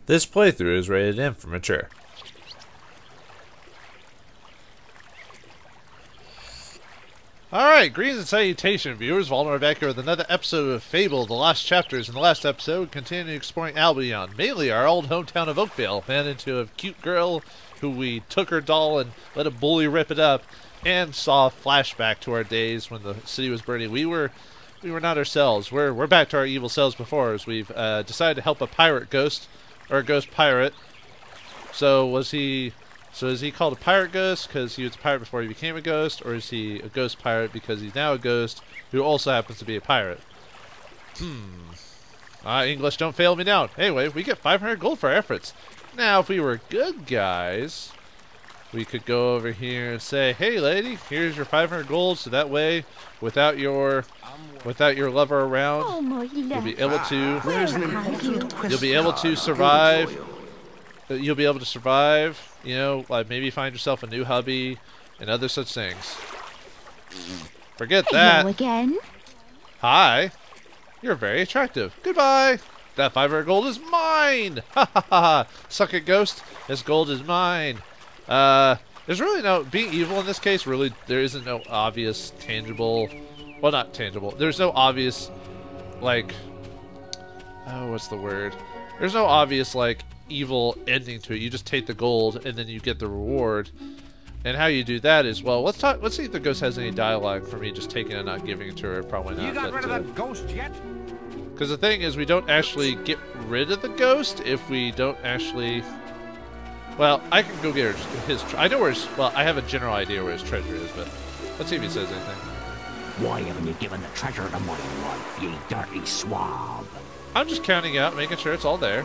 This playthrough is rated M for mature. Alright, greetings and salutation, viewers. Vauldemare back here with another episode of Fable, the Lost Chapters. In the last episode, we continued exploring Albion, mainly our old hometown of Oakvale. Ran into a cute girl who we took her doll and let a bully rip it up, and saw a flashback to our days when the city was burning. We were not ourselves. We're back to our evil selves before, as we've decided to help a pirate ghost, or a ghost pirate. So is he called a pirate ghost because he was a pirate before he became a ghost, or is he a ghost pirate because he's now a ghost who also happens to be a pirate? English don't fail me now. Anyway, we get 500 gold for our efforts. Now, if we were good guys, we could go over here and say, "Hey, lady, here's your 500 gold." So that way, without your lover around, you'll be able to survive. You'll be able to survive, you know, like maybe find yourself a new hubby and other such things. Forget that. Hello again. Hi. You're very attractive. Goodbye. That 500 gold is mine. Ha ha ha. Suck it, ghost. This gold is mine. There's really no, being evil in this case, really, there isn't no obvious tangible, well, not tangible. There's no obvious, like, oh, what's the word? There's no obvious, like, evil ending to it. You just take the gold and then you get the reward. And how you do that is, well, let's see if the ghost has any dialogue for me just taking it and not giving it to her. Probably not. You got rid of that ghost yet? Because the thing is, we don't actually get rid of the ghost if we don't actually, well, I can go get his I know where his, well, I have a general idea where his treasure is, but let's see if he says anything. Why haven't you given the treasure to my wife, you dirty swab? I'm just counting out, making sure it's all there.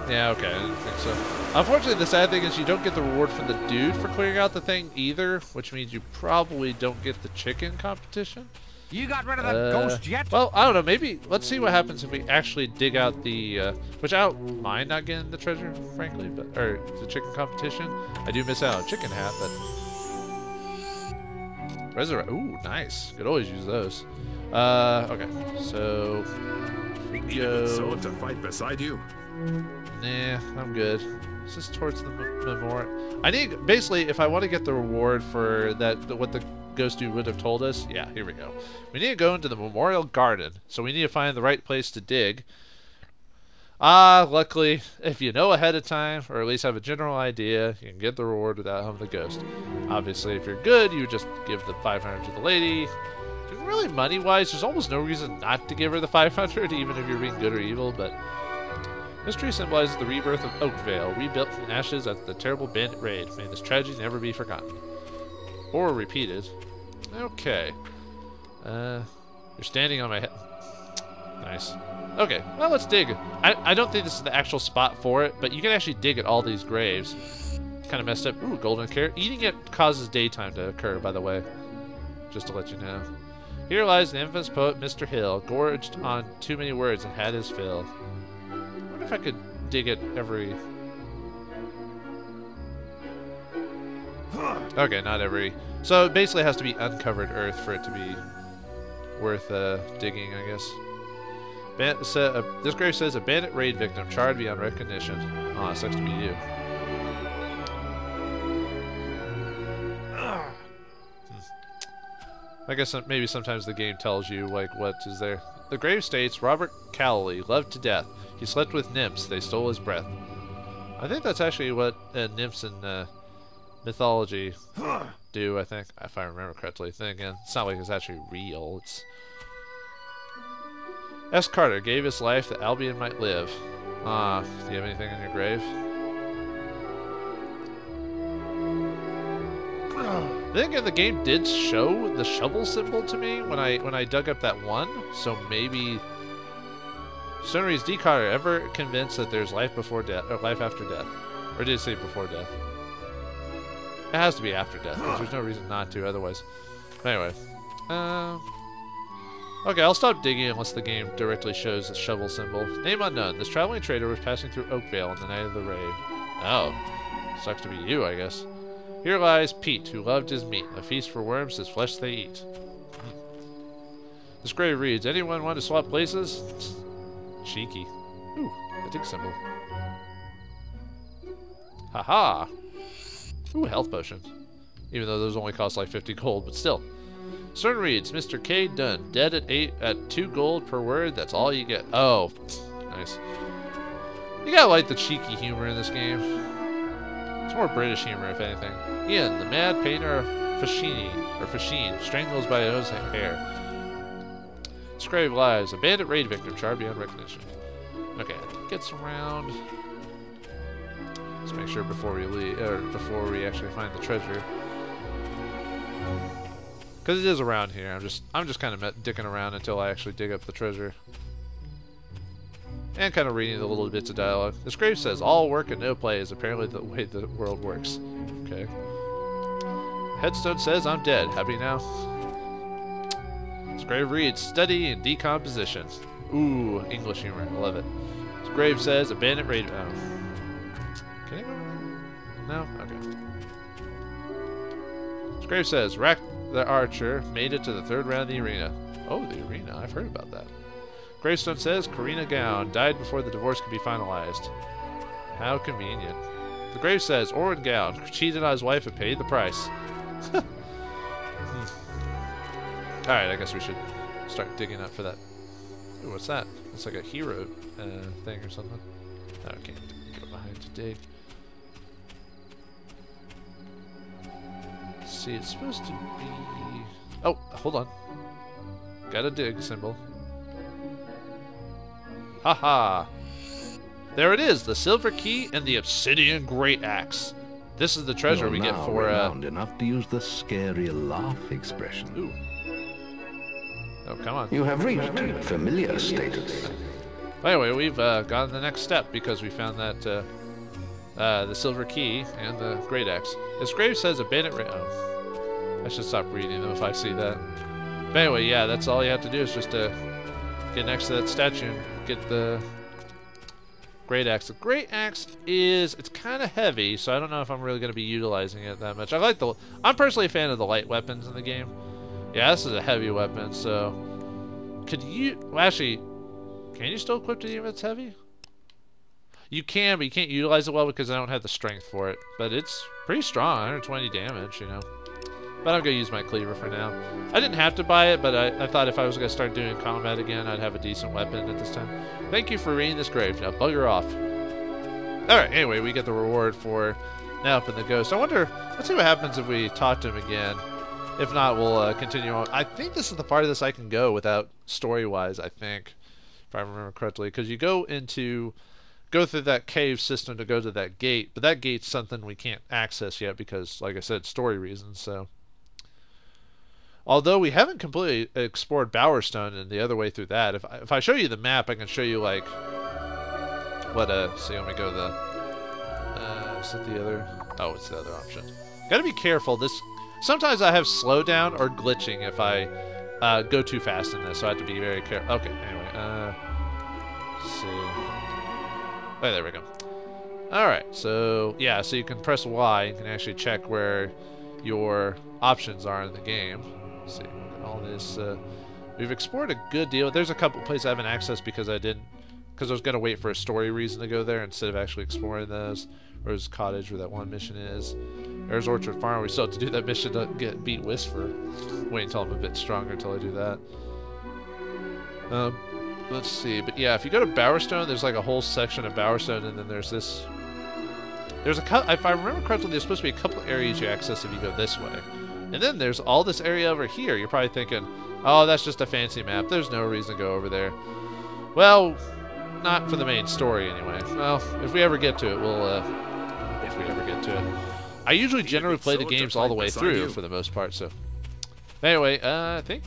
Yeah, okay, I didn't think so. Unfortunately, the sad thing is you don't get the reward from the dude for clearing out the thing either, which means you probably don't get the chicken competition. You got rid of that ghost yet? Well, I don't know, maybe, let's see what happens if we actually dig out the, which I don't mind not getting the treasure, frankly, but, or the chicken competition. I do miss out on a chicken hat, but... Resurrect, ooh, nice. Could always use those. Okay, so... Go. So to fight beside you? Nah, I'm good. It's just towards the memorial. I need, basically, if I want to get the reward for that, what the ghost dude would have told us, yeah, here we go. We need to go into the memorial garden, so we need to find the right place to dig. Luckily, if you know ahead of time, or at least have a general idea, you can get the reward without having the ghost. Obviously, if you're good, you just give the 500 to the lady. And really, money-wise, there's almost no reason not to give her the 500, even if you're being good or evil, but... This tree symbolizes the rebirth of Oakvale, rebuilt from ashes after the terrible bandit raid. May this tragedy never be forgotten. Or repeated. Okay. You're standing on my head. Nice. Okay, well, let's dig. I don't think this is the actual spot for it, but you can actually dig at all these graves. Kind of messed up. Ooh, golden carrot. Eating it causes daytime to occur, by the way. Just to let you know. Here lies the infamous poet Mr. Hill, gorged on too many words and had his fill. If I could dig it every... Okay, not every... So it basically has to be uncovered earth for it to be worth digging, I guess. This grave says a bandit raid victim charred beyond recognition. Aw, sucks to be you. I guess maybe sometimes the game tells you, like, what is there. The grave states, Robert Cowley, loved to death. He slept with nymphs. They stole his breath. I think that's actually what nymphs in mythology do, I think, if I remember correctly. Then again, it's not like it's actually real. It's... S. Carter gave his life that Albion might live. Do you have anything in your grave? Then again, the game did show the shovel symbol to me when I dug up that one, so maybe... Stonery's D. Carter ever convinced that there's life before death, or life after death? Or did it say before death? It has to be after death, because there's no reason not to otherwise. Anyway. Okay, I'll stop digging unless the game directly shows the shovel symbol. Name unknown. This traveling trader was passing through Oakvale on the night of the raid. Oh. Sucks to be you, I guess. Here lies Pete, who loved his meat. A feast for worms, his flesh they eat. This grave reads, anyone want to swap places? Cheeky. Ooh, a dig symbol. Haha! Ooh, health potion. Even though those only cost like 50 gold, but still. Stern reads, Mr. K. Dunn, dead at 2 gold per word, that's all you get. Oh, nice. You gotta like the cheeky humor in this game. It's more British humor, if anything. Ian, the mad painter of Fashine, strangles by his hair. Scribe lies, a bandit raid victim, charred beyond recognition. Okay, gets around. Let's make sure before we leave, or before we actually find the treasure. Because it is around here. I'm just kind of dicking around until I actually dig up the treasure. And kind of reading the little bits of dialogue. The scribe says, all work and no play is apparently the way the world works. Okay. Headstone says, I'm dead. Happy now? Scribe reads, study and decomposition. Ooh, English humor. I love it. Scribe says, a bandit raid... Oh. Can I go? No? Okay. Scribe says, Rack the Archer made it to the 3rd round of the arena. Oh, the arena. I've heard about that. Gravestone says, Karina Gown died before the divorce could be finalized. How convenient. The grave says, Orin Gown cheated on his wife and paid the price. Alright, I guess we should start digging up for that. Ooh, what's that? It's like a hero thing or something. Oh, I can't go behind to dig. Let's see, it's supposed to be... Oh, hold on. Got a dig symbol. Haha! There it is, the silver key and the obsidian great axe. This is the treasure we get for renowned enough to use the scary laugh expression. Ooh. Oh, come on. You have reached familiar status. Anyway, we've gone the next step because we found that the silver key and the great axe. This grave says a bandit oh. I should stop reading them if I see that. But anyway, yeah, that's all you have to do is just get next to that statue and get the great axe. The great axe it's kind of heavy, so I don't know if I'm really going to be utilizing it that much. I'm personally a fan of the light weapons in the game. Yeah, this is a heavy weapon, so well, actually, can you still equip it even if it's heavy? You can, but you can't utilize it well because I don't have the strength for it. But it's pretty strong, 120 damage, you know. But I'm going to use my cleaver for now. I didn't have to buy it, but I thought if I was going to start doing combat again, I'd have a decent weapon at this time. Thank you for reading this grave. Now bugger off. Alright, anyway, we get the reward for now up in the ghost. I wonder, let's see what happens if we talk to him again. If not, we'll continue on. I think this is the part of this I can go without story-wise, I think. If I remember correctly. Because you go through that cave system to go to that gate. But that gate's something we can't access yet because, like I said, story reasons, so... Although we haven't completely explored Bowerstone and the other way through that. If I show you the map, I can show you, like... What, see, let me go to the... is it the other... Oh, it's the other option. Gotta be careful, Sometimes I have slowdown or glitching if I go too fast in this, so I have to be very careful. Okay, anyway, let's see. Oh, there we go. Alright, so, yeah, so you can press Y, you can actually check where your options are in the game. Let's see, all this, we've explored a good deal. There's a couple places I haven't accessed because I was going to wait for a story reason to go there instead of actually exploring those. There's Cottage where that one mission is. There's Orchard Farm. We still have to do that mission to beat Whisper. Wait until I'm a bit stronger until I do that. Let's see. But yeah, if you go to Bowerstone, there's like a whole section of Bowerstone, and then there's this. There's if I remember correctly, there's supposed to be a couple areas you access if you go this way. And then there's all this area over here. You're probably thinking, oh, that's just a fancy map. There's no reason to go over there. Well, not for the main story anyway. Well, if we ever get to it, we'll. If we ever get to it. I usually generally play the games all the way through for the most part, so. Anyway, I think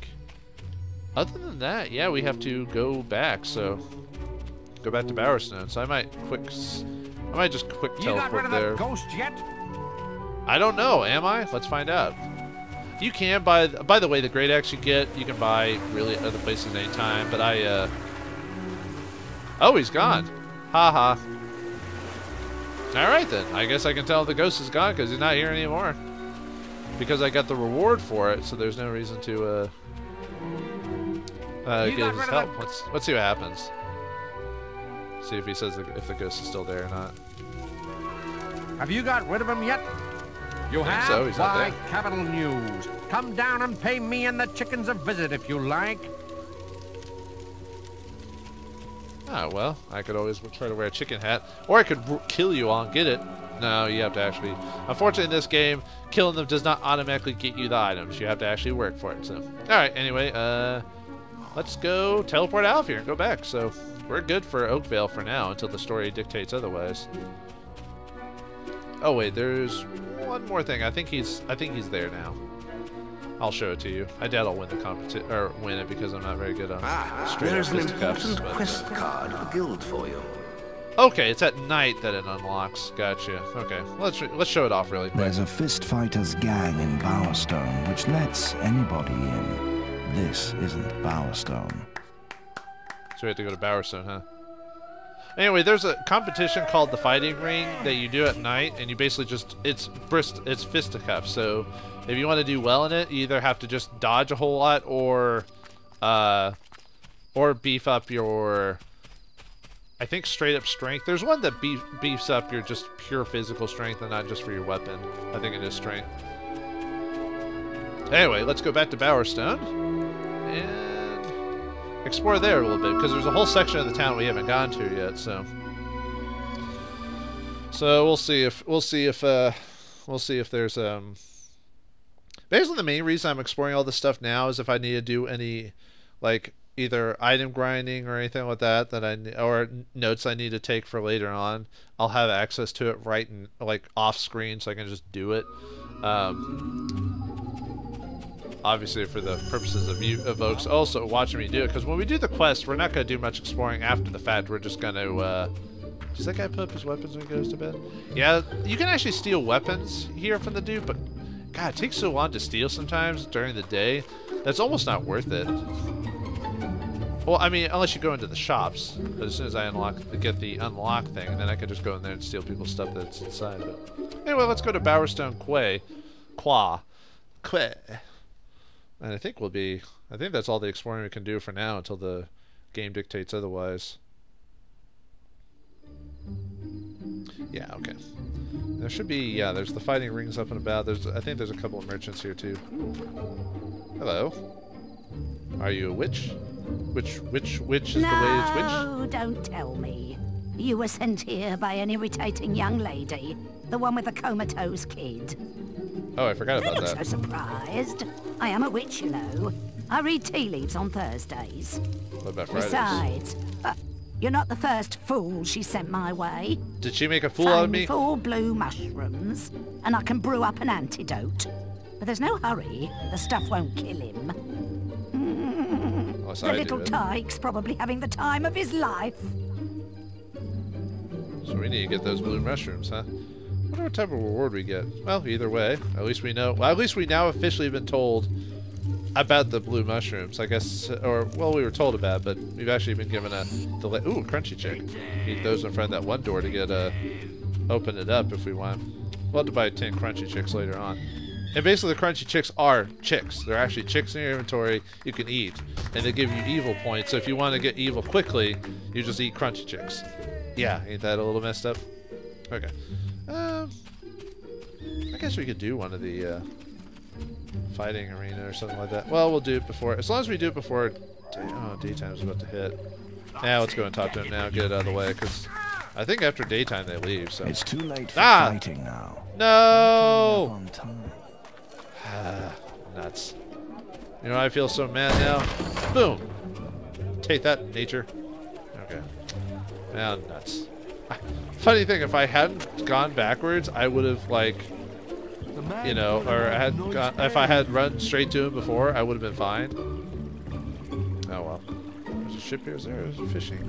other than that, yeah, we have to go back, so go back to Bowerstone. So I might just quick teleport there. Ghost yet? I don't know, am I? Let's find out. You can buy the way, the great axe you can buy really other places anytime, but oh, he's gone. Haha. Alright then, I guess I can tell the ghost is gone because he's not here anymore. Because I got the reward for it, so there's no reason to get his help. Let's see what happens. See if he says if the ghost is still there or not. Have you got rid of him yet? You have? So, he's not Why, there. capital news. Come down and pay me and the chickens a visit if you like. Ah, well, I could always try to wear a chicken hat, or I could kill you all and get it. No, you have to actually... Unfortunately, in this game, killing them does not automatically get you the items. You have to actually work for it, so... Alright, anyway, let's go teleport out of here and go back. So, we're good for Oakvale for now, until the story dictates otherwise. Oh, wait, there's one more thing. I think he's there now. I'll show it to you. I doubt I'll win the competition, or win it, because I'm not very good on straight up There's an fisticuffs, important but- quest card of the guild for you. Okay, it's at night that it unlocks. Gotcha. Okay, let's show it off really quick. There's a fist fighters gang in Bowerstone which lets anybody in. This isn't Bowerstone. So we have to go to Bowerstone, huh? Anyway, there's a competition called the Fighting Ring that you do at night, and you basically just it's fisticuffs. So if you want to do well in it, you either have to just dodge a whole lot or beef up your, I think, straight up strength. There's one that beefs up your just pure physical strength and not just for your weapon. I think it is strength. Anyway, let's go back to Bowerstone and explore there a little bit, because there's a whole section of the town we haven't gone to yet. So we'll see if there's basically the main reason I'm exploring all this stuff now is if I need to do any like either item grinding or anything like that or notes I need to take for later on, I'll have access to it right in, like, off screen, so I can just do it. Obviously for the purposes of you folks also watching me do it, because when we do the quest, we're not going to do much exploring after the fact. We're just going to does that guy put up his weapons when he goes to bed? Yeah, you can actually steal weapons here from the dude, but God, it takes so long to steal sometimes during the day. That's almost not worth it. Well, I mean, unless you go into the shops. But as soon as I get the unlock thing, then I can just go in there and steal people's stuff that's inside. But anyway, let's go to Bowerstone Qua. And I think that's all the exploring we can do for now until the game dictates otherwise. Yeah, okay. There should be, yeah, there's the fighting rings up and about. I think there's a couple of merchants here too. Hello. Are you a witch? Which is the way it's witch? No, don't tell me. You were sent here by an irritating young lady. The one with the comatose kid. Oh, I forgot about Don't that. look so surprised. I am a witch, you know. I read tea leaves on Thursdays. What about Fridays? Besides, you're not the first fool she sent my way. Did she make a fool out of Find me? 4 blue mushrooms, and I can brew up an antidote. But there's no hurry. The stuff won't kill him. Unless The I do little it. tyke's probably having the time of his life. So we need to get those blue mushrooms, huh? I wonder what type of reward we get. Well, either way, at least we know. Well, at least we now officially been told about the blue mushrooms, I guess. Or, well, we were told about it, but we've actually been given ooh, crunchy chick. Need those in front of that one door to get open it up if we want. We'll have to buy 10 crunchy chicks later on. And basically, the crunchy chicks are chicks. They're actually chicks in your inventory you can eat, and they give you evil points. So if you want to get evil quickly, you just eat crunchy chicks. Yeah, ain't that a little messed up? Okay. I guess we could do one of the fighting arena or something like that. Well, we'll do it before, as long as we do it before daytime's about to hit. Now let's go and talk to him now, get it out of the way, because I think after daytime they leave. So It's too late for Ah! fighting now. no. On time. Nuts. You know, I feel so mad now. Boom. Take that, nature. Okay. Now, nuts. Funny thing, if I hadn't gone backwards, I would have, like, you know, or if I had run straight to him before, I would have been fine. Oh well. There's a ship here. There's a fishing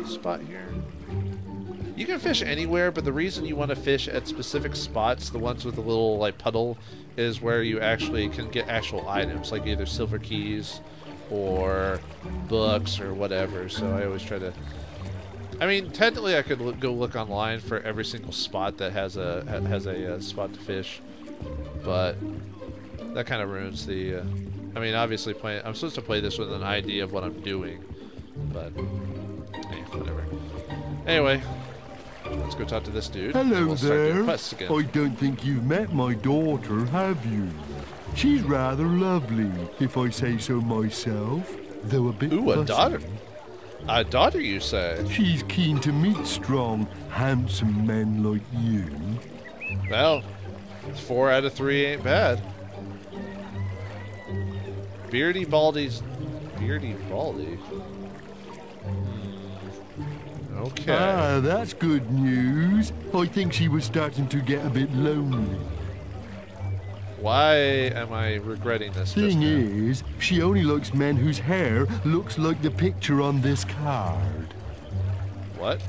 spot here. You can fish anywhere, but the reason you want to fish at specific spots, the ones with the little, like, puddle, is where you actually can get actual items, like either silver keys or books or whatever. So I always try to... I mean, technically I could go look online for every single spot that has a spot to fish, but that kind of ruins the... I mean, obviously I'm supposed to play this with an idea of what I'm doing, but... yeah, whatever. Anyway, let's go talk to this dude. Hello We'll start doing there. quests again. I don't think you've met my daughter, have you? She's rather lovely, if I say so myself, though a bit Ooh, a fussy. daughter. A daughter, you say? She's keen to meet strong, handsome men like you. Well, 4 out of 3 ain't bad. Beardy Baldy. Okay. Ah, that's good news. I think she was starting to get a bit lonely. Why am I regretting this? Thing is, she only likes men whose hair looks like the picture on this card. What?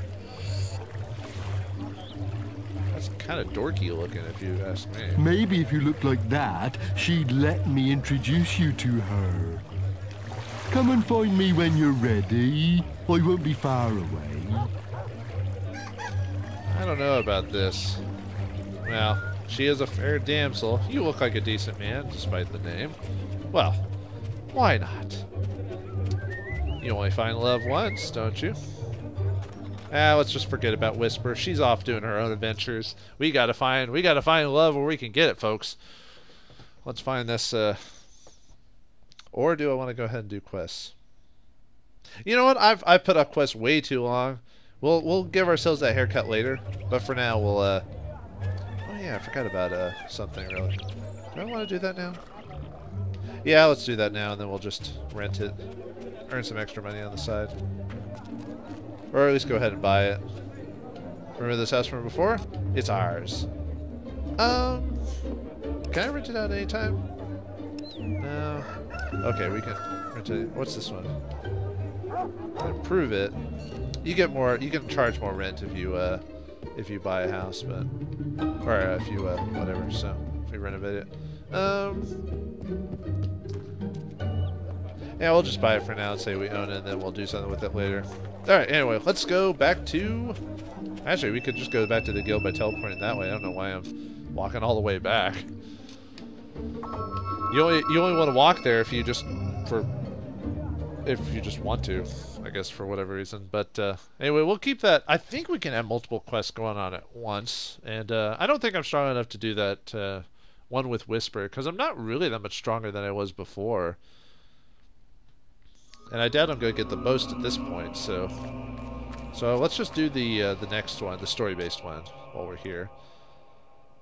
That's kind of dorky looking, if you ask me. Maybe if you looked like that, she'd let me introduce you to her. Come and find me when you're ready. I won't be far away. I don't know about this. Well, she is a fair damsel. You look like a decent man, despite the name. Well, why not? You only find love once, don't you? Let's just forget about Whisper. She's off doing her own adventures. We gotta find love where we can get it, folks. Let's find this, or do I want to go ahead and do quests? You know what? I've put up quests way too long. We'll give ourselves that haircut later, but for now we'll oh yeah, I forgot about something really. Do I want to do that now? Yeah, let's do that now, and then we'll just rent it, earn some extra money on the side, or at least go ahead and buy it. Remember this house from before? It's ours. Can I rent it out anytime? No. Okay, we can rent it. What's this one? Improve it. You get more. You can charge more rent if you buy a house, but or if you whatever. So if you renovate it. Yeah, we'll just buy it for now and say we own it, and then we'll do something with it later. All right. Anyway, let's go back to. Actually, we could just go back to the guild by teleporting that way. I don't know why I'm walking all the way back. You only want to walk there if you just want to, I guess, for whatever reason. But anyway, we'll keep that. I think we can have multiple quests going on at once, and I don't think I'm strong enough to do that one with Whisper, because I'm not really that much stronger than I was before, and I doubt I'm going to get the most at this point. So let's just do the next one, the story-based one, while we're here.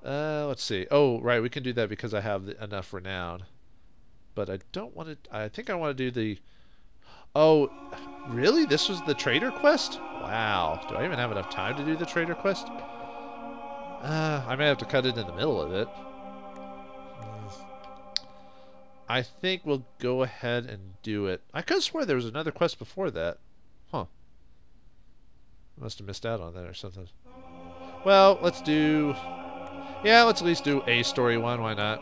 Let's see. Oh, right, we can do that because I have enough renown. But I don't want to. I think I want to do the. Oh, really? This was the trader quest? Wow. Do I even have enough time to do the trader quest? I may have to cut it in the middle of it. I think we'll go ahead and do it. I could have sworn there was another quest before that. Huh. I must have missed out on that or something. Well, let's do. Yeah, let's at least do a story one. Why not?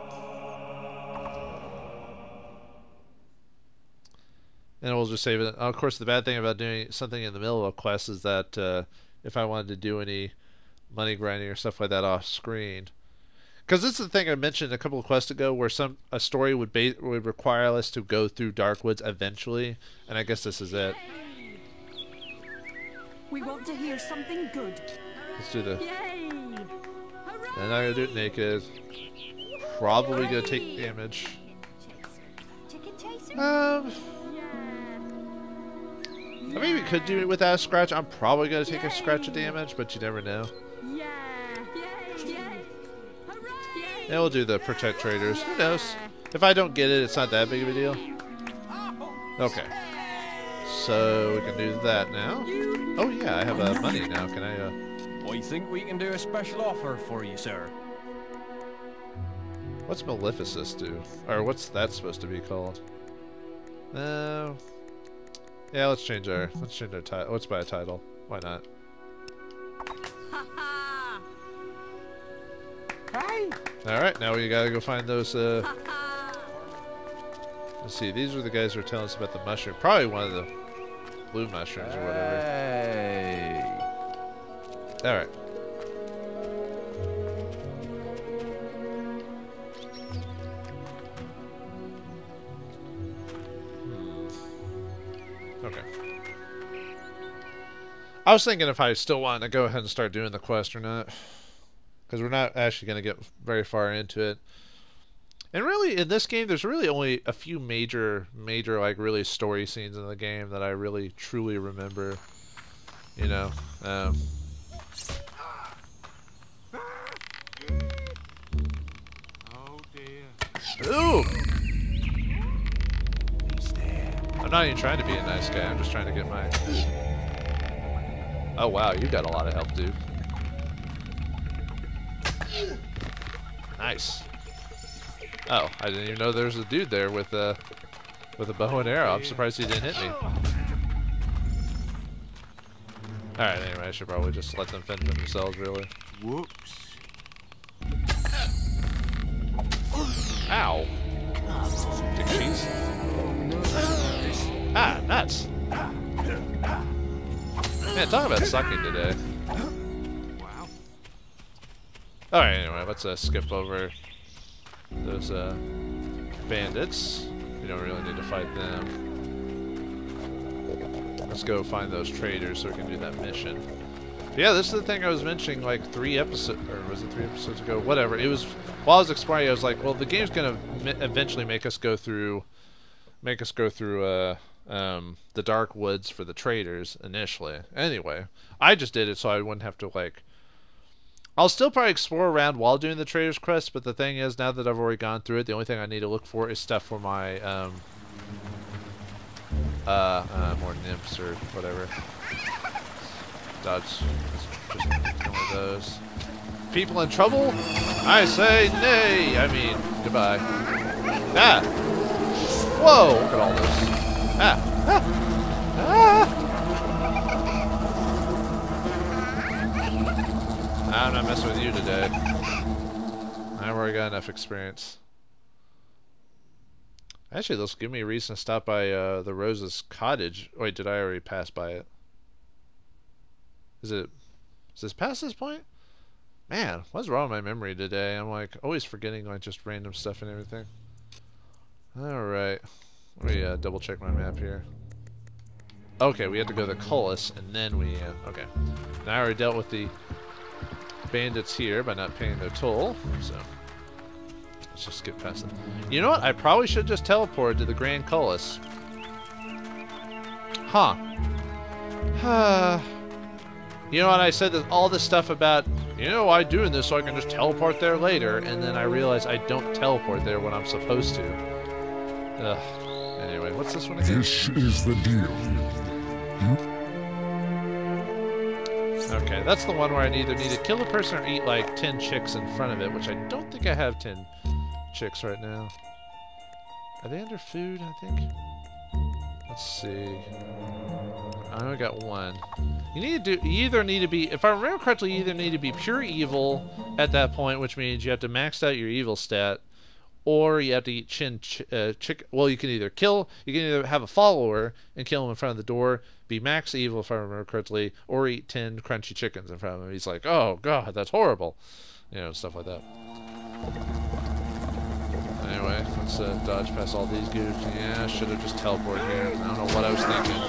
And we'll just save it. Of course, the bad thing about doing something in the middle of a quest is that if I wanted to do any money grinding or stuff like that off screen, because this is the thing I mentioned a couple of quests ago, where a story would require us to go through Darkwoods eventually, and I guess this is it. We want to hear something good. Let's do the. Yay! And I'm gonna do it naked. Probably gonna take damage. I mean, we could do it without a scratch. I'm probably gonna take a scratch of damage, but you never know. And we'll do the protect traders. Who knows? If I don't get it, it's not that big of a deal. Okay. So we can do that now. Oh yeah, I have money now. Can I? I think we can do a special offer for you, sir. What's Maleficus do? Or what's that supposed to be called? Yeah, let's change our title. Let's buy a title. Why not? All right, now we gotta go find those. Let's see. These are the guys who are telling us about the mushroom. Probably one of the blue mushrooms or whatever. Hey. All right. Okay. I was thinking if I still wanted to go ahead and start doing the quest or not. Because we're not actually going to get very far into it. And really, in this game, there's really only a few major, like, really story scenes in the game that I really, truly remember. You know. Oh, dear. Ooh! I'm not even trying to be a nice guy. I'm just trying to get my... Oh, wow. You got a lot of help, dude. Nice. Oh, I didn't even know there was a dude there with a bow and arrow. I'm surprised he didn't hit me. Alright, anyway, I should probably just let them fend for themselves, really. Whoops. Ow. Take cheese. Ah, nuts. Man, talk about sucking today. Wow. Alright, anyway, let's skip over those bandits. We don't really need to fight them. Let's go find those traders so we can do that mission. But yeah, this is the thing I was mentioning like 3 episodes, or was it 3 episodes ago? Whatever. It was while I was exploring. I was like, well, the game's gonna eventually make us go through the dark woods for the traders initially. Anyway, I just did it so I wouldn't have to like. I'll still probably explore around while doing the traders quest, but the thing is, now that I've already gone through it, the only thing I need to look for is stuff for my more nymphs or whatever. Dodge. Just ignore those. People in trouble? I say nay. I mean goodbye. Ah. Whoa! Look at all this. Ah. Ah. Ah. I'm not messing with you today. I've already got enough experience. Actually, this will give me a reason to stop by the Rose's cottage. Wait, did I already pass by it? Is this past this point? Man, what's wrong with my memory today? I'm like always forgetting like just random stuff and everything. Alright. Let me double check my map here. Okay, we have to go to Culis and then we okay. Now I already dealt with the bandits here by not paying their toll, so let's just skip past them. You know what? I probably should just teleport to the Grand Culis. Huh. You know what? I said that all this stuff about, you know, I'm doing this so I can just teleport there later, and then I realized I don't teleport there when I'm supposed to. Ugh. Anyway, what's this one again? This is the deal. Okay, that's the one where I either need to kill a person or eat like 10 chicks in front of it, which I don't think I have 10 chicks right now. Are they under food, I think? Let's see. I only got one. You either need to be, if I remember correctly, you either need to be pure evil at that point, which means you have to max out your evil stat, or you have to eat well, you can either have a follower and kill him in front of the door, be max evil if I remember correctly, or eat 10 crunchy chickens in front of him. He's like, oh god, that's horrible. You know, stuff like that. Anyway, let's dodge past all these dudes. Yeah, I should have just teleported here. I don't know what I was thinking.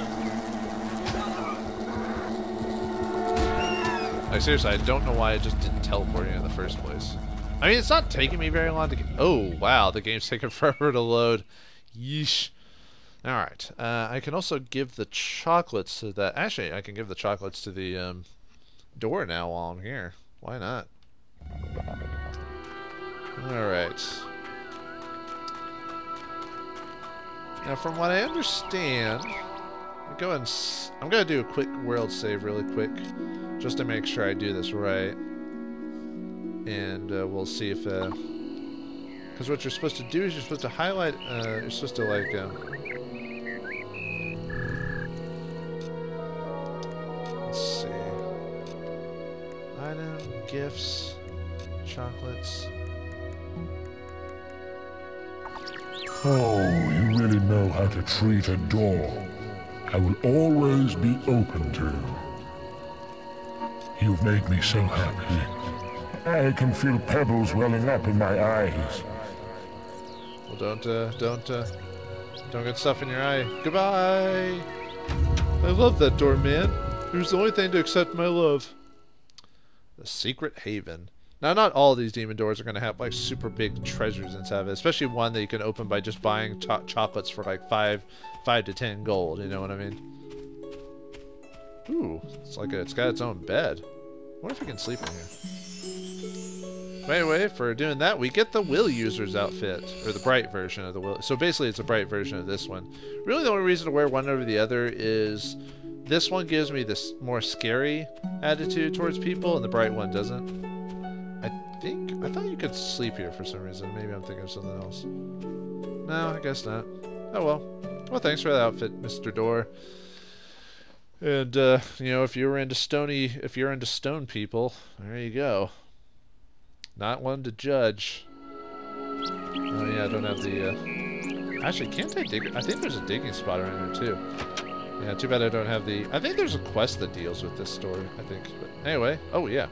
Like, seriously, I don't know why I just didn't teleport here in the first place. I mean, it's not taking me very long to get... Oh, wow, the game's taking forever to load. Yeesh. Alright, I can also give the chocolates to that... Actually, I can give the chocolates to the door now while I'm here. Why not? Alright. Now, from what I understand... I'm going to do a quick world save really quick, just to make sure I do this right. And we'll see if... Because what you're supposed to do is you're supposed to highlight... you're supposed to, like... let's see... Item, gifts, chocolates... Oh, you really know how to treat a door. I will always be open to you. You've made me so happy. I can feel pebbles welling up in my eyes. Well, don't get stuff in your eye. Goodbye! I love that door, man. It was the only thing to accept my love. The Secret Haven. Now, not all of these demon doors are going to have like super big treasures inside of it, especially one that you can open by just buying chocolates for like 5 to 10 gold. You know what I mean? Ooh, it's got its own bed. I wonder if we can sleep in here. But anyway, for doing that, we get the Will User's outfit, or the bright version of the Will. So basically, it's a bright version of this one. Really, the only reason to wear one over the other is this one gives me this more scary attitude towards people, and the bright one doesn't. I thought you could sleep here for some reason. Maybe I'm thinking of something else. No, I guess not. Oh well. Well, thanks for that outfit, Mr. Door. And you know, if you're into stone people, there you go. Not one to judge. Oh yeah, I don't have the. Actually, can't I dig? I think there's a digging spot around here too. Yeah, too bad I don't have the. I think there's a quest that deals with this story. I think. But anyway, oh yeah.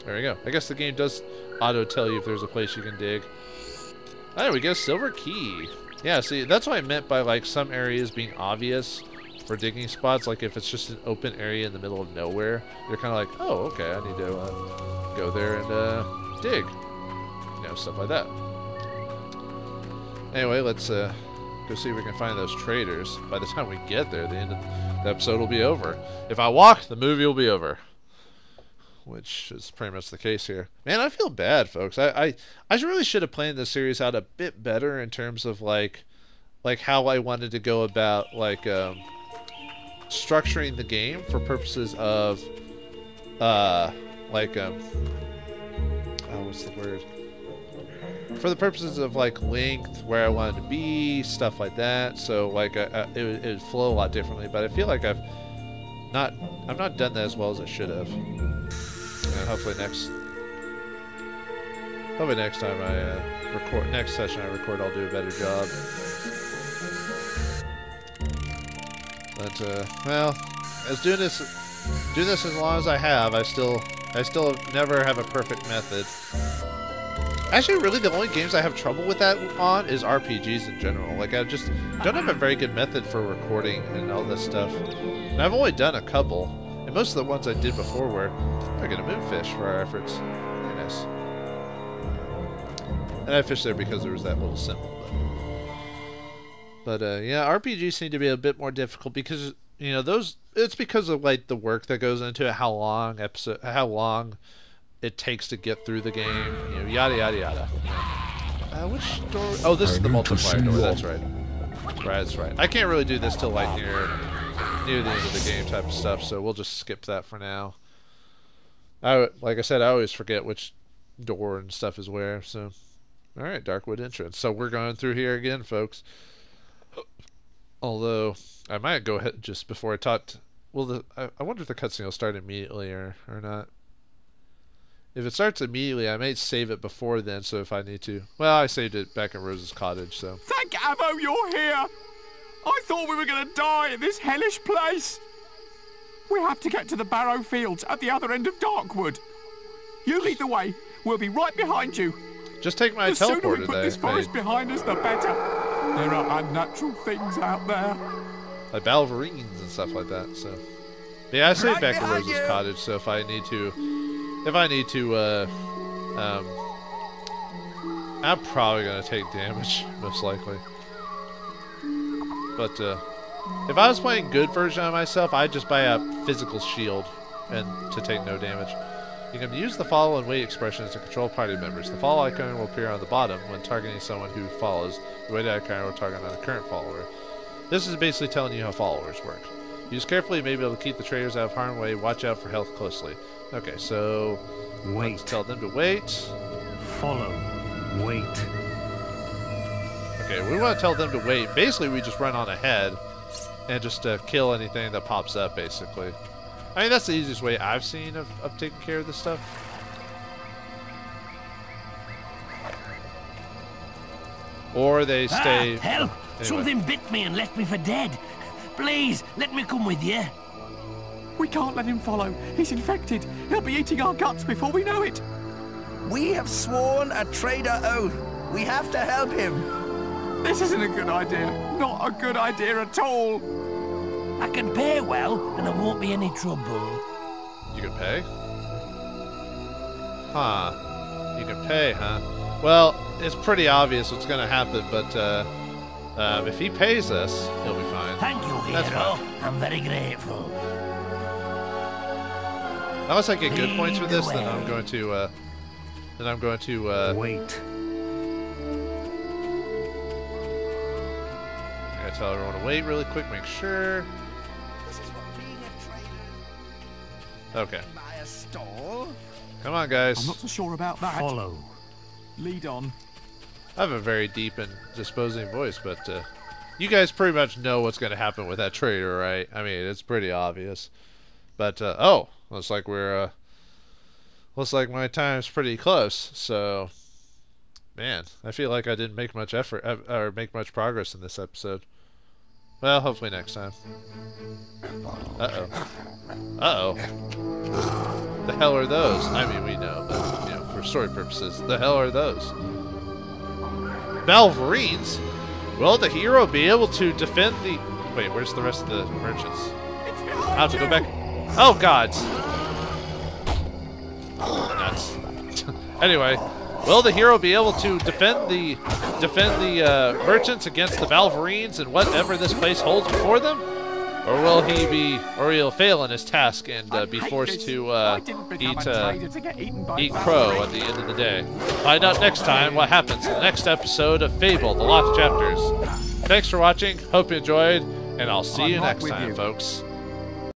There we go. I guess the game does auto-tell you if there's a place you can dig. There we go, silver key. Yeah, see, that's what I meant by, like, some areas being obvious for digging spots. Like, if it's just an open area in the middle of nowhere, you're kind of like, oh, okay, I need to go there and dig. You know, stuff like that. Anyway, let's go see if we can find those traders. By the time we get there, the end of the episode will be over. If I walk, the movie will be over. Which is pretty much the case here. Man, I feel bad, folks. I really should have planned this series out a bit better in terms of like how I wanted to go about like structuring the game for purposes of oh, what's the word? For the purposes of like length, where I wanted to be, stuff like that. So like it would flow a lot differently. But I feel like I've not done that as well as I should have. And hopefully next time I next session I record, I'll do a better job. But well, as doing this as long as I have, I still never have a perfect method. Actually, really, the only games I have trouble with that on is RPGs in general. Like, I just don't have a very good method for recording and all this stuff. And I've only done a couple, and most of the ones I did before were like a moonfish for our efforts. Very nice. And I fished there because there was that little symbol. But yeah, RPGs seem to be a bit more difficult because, you know, it's because of like the work that goes into it, how long it takes to get through the game, you know, yada yada yada. Which door? Oh, this is the multiplier door. That's right. That's right. I can't really do this till like near the end of the game type of stuff, so we'll just skip that for now. Like I said, I always forget which door and stuff is where. So, all right, Darkwood entrance. So we're going through here again, folks. Although I might go ahead just before I talk. Well, I wonder if the cutscene will start immediately or not. If it starts immediately, I may save it before then, so if I need to. Well, I saved it back in Rose's cottage, so. Thank Avo you're here! I thought we were going to die in this hellish place! We have to get to the Barrow Fields at the other end of Darkwood. You lead the way. We'll be right behind you. Just take my teleporter there. The sooner we put this forest behind us, the better. There are unnatural things out there. Like balverines and stuff like that, so. But yeah, I saved back in Rose's cottage, so if I need to, I'm probably gonna take damage, most likely. But if I was playing good version of myself, I'd just buy a physical shield and to take no damage. You can use the follow and wait expressions to control party members. The follow icon will appear on the bottom when targeting someone who follows. The wait icon will target on a current follower. This is basically telling you how followers work. Use carefully, you may be able to keep the traders out of harm's way. Watch out for health closely. Okay, so wait. Let's tell them to wait. Follow. Wait. Okay, we want to tell them to wait. Basically, we just run on ahead and just kill anything that pops up, basically. I mean, that's the easiest way I've seen of taking care of this stuff. Or they stay... Help! Anyway. Something bit me and left me for dead. Please, let me come with you. We can't let him follow. He's infected. He'll be eating our guts before we know it. We have sworn a traitor oath. We have to help him. This isn't a good idea. Not a good idea at all. I can pay well, and there won't be any trouble. You can pay? Huh. You can pay, huh? Well, it's pretty obvious what's going to happen, but if he pays us, he'll be fine. Thank you, hero. I'm very grateful. Unless I get good points for this, then I'm going to wait. I gotta tell everyone to wait really quick, make sure. Okay. Come on, guys. I'm not so sure about that. Follow. Lead on. I have a very deep and disposing voice, but you guys pretty much know what's going to happen with that trader, right? I mean, it's pretty obvious. But oh, looks like my time's pretty close. So, man, I feel like I didn't make much effort or make much progress in this episode. Well, hopefully next time. Uh-oh. Uh-oh. The hell are those? I mean, we know, but, you know, for story purposes, the hell are those? Valverines? Will the hero be able to defend the... Wait, where's the rest of the merchants? I have to go back. Oh, gods! Nuts. Anyway, will the hero be able to defend the merchants against the Valverines and whatever this place holds before them? Or will he'll fail in his task and be forced to eat crow at the end of the day? Find out next time what happens in the next episode of Fable, the Lost Chapters. Thanks for watching, hope you enjoyed, and I'll see you next time, folks.